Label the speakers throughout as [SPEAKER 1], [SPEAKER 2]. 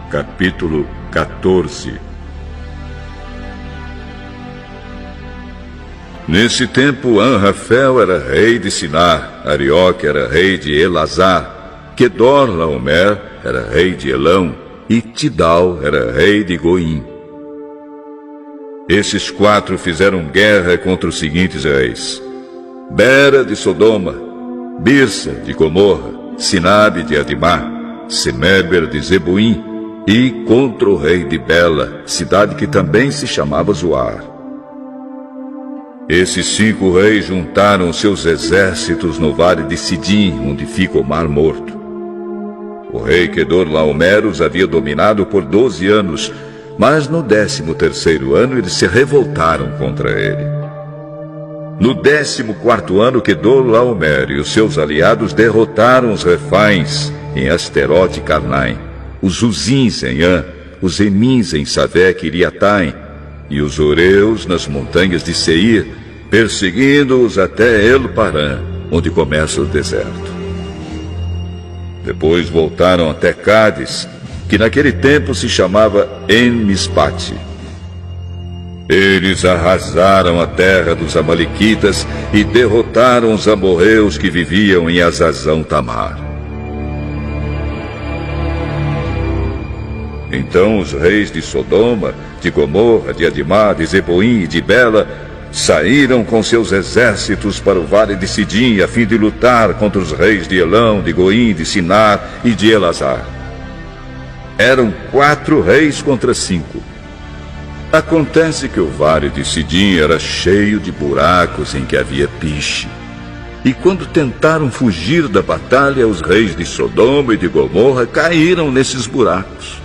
[SPEAKER 1] Capítulo 14. Nesse tempo, Anrafel era rei de Sinar, Arioque era rei de Elazar, Quedorlaomer era rei de Elão e Tidal era rei de Goim. Esses quatro fizeram guerra contra os seguintes reis: Bera de Sodoma, Birsa de Gomorra, Sinabe de Adimá, Semeber de Zeboim e contra o rei de Bela, cidade que também se chamava Zoar. Esses 5 reis juntaram seus exércitos no vale de Sidim, onde fica o Mar Morto. O rei Quedorlaomer os havia dominado por 12 anos, mas no 13º ano eles se revoltaram contra ele. No 14º ano, Quedorlaomer e os seus aliados derrotaram os Refains em Asterote e Carnaim, os Uzins em An, os Emins em Savé e Iriataim, e os Oreus nas montanhas de Seir, perseguindo-os até El-Parã, onde começa o deserto. Depois voltaram até Cádiz, que naquele tempo se chamava En-Mispate. Eles arrasaram a terra dos Amalequitas e derrotaram os amorreus que viviam em Azazão-Tamar. Então os reis de Sodoma, de Gomorra, de Adimá, de Zeboim e de Bela saíram com seus exércitos para o vale de Sidim a fim de lutar contra os reis de Elão, de Goim, de Sinar e de Elazar. Eram 4 reis contra 5. Acontece que o vale de Sidim era cheio de buracos em que havia piche. E quando tentaram fugir da batalha, os reis de Sodoma e de Gomorra caíram nesses buracos.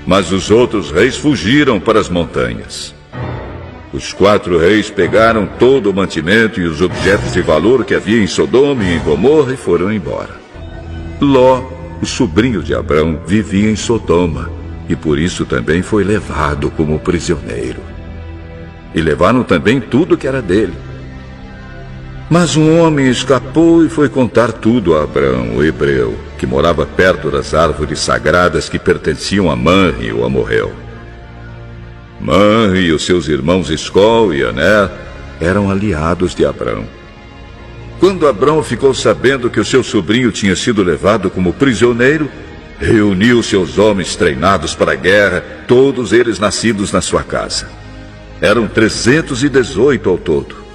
[SPEAKER 1] Mas os outros reis fugiram para as montanhas. Os 4 reis pegaram todo o mantimento e os objetos de valor que havia em Sodoma e em Gomorra e foram embora. Ló, o sobrinho de Abrão, vivia em Sodoma e por isso também foi levado como prisioneiro. E levaram também tudo que era dele. Mas um homem escapou e foi contar tudo a Abrão, o hebreu, que morava perto das árvores sagradas que pertenciam a Manre, o amorreu. Manre e os seus irmãos Escol e Aner eram aliados de Abrão. Quando Abrão ficou sabendo que o seu sobrinho tinha sido levado como prisioneiro, reuniu seus homens treinados para a guerra, todos eles nascidos na sua casa. Eram 318 ao todo.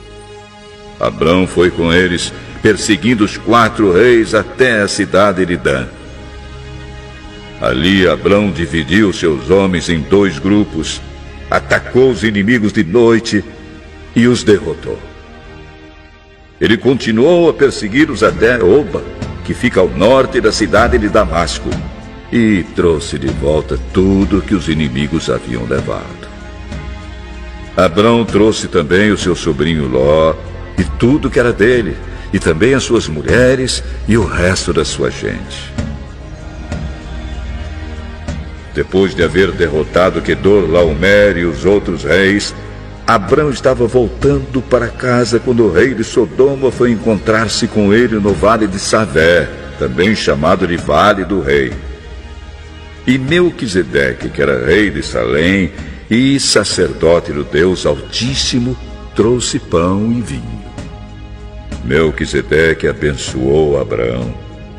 [SPEAKER 1] Abrão foi com eles, perseguindo os 4 reis até a cidade de Dan. Ali Abrão dividiu seus homens em 2 grupos, atacou os inimigos de noite e os derrotou. Ele continuou a persegui-los até Oba, que fica ao norte da cidade de Damasco, e trouxe de volta tudo que os inimigos haviam levado. Abrão trouxe também o seu sobrinho Ló, e tudo que era dele, e também as suas mulheres e o resto da sua gente. Depois de haver derrotado Quedorlaomer e os outros reis, Abrão estava voltando para casa quando o rei de Sodoma foi encontrar-se com ele no vale de Savé, também chamado de Vale do Rei. E Melquisedeque, que era rei de Salém e sacerdote do Deus Altíssimo, trouxe pão e vinho. Melquisedeque abençoou Abrão,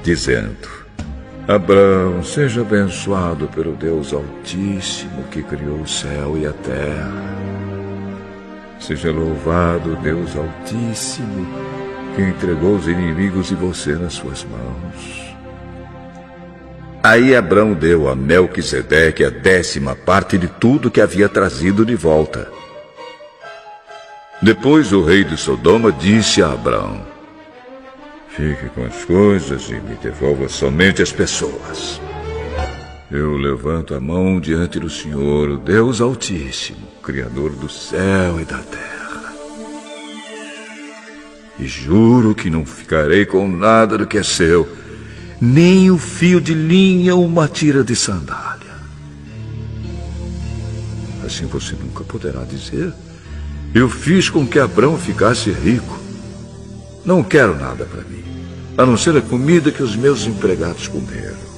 [SPEAKER 1] dizendo: Abrão, seja abençoado pelo Deus Altíssimo que criou o céu e a terra. Seja louvado o Deus Altíssimo que entregou os inimigos de você nas suas mãos. Aí Abrão deu a Melquisedeque a 10ª parte de tudo que havia trazido de volta. Depois o rei de Sodoma disse a Abrão: Fique com as coisas e me devolva somente as pessoas. Eu levanto a mão diante do Senhor, o Deus Altíssimo, Criador do céu e da terra. E juro que não ficarei com nada do que é seu, nem o fio de linha ou uma tira de sandália. Assim você nunca poderá dizer: Eu fiz com que Abrão ficasse rico. Não quero nada para mim, a não ser a comida que os meus empregados comeram.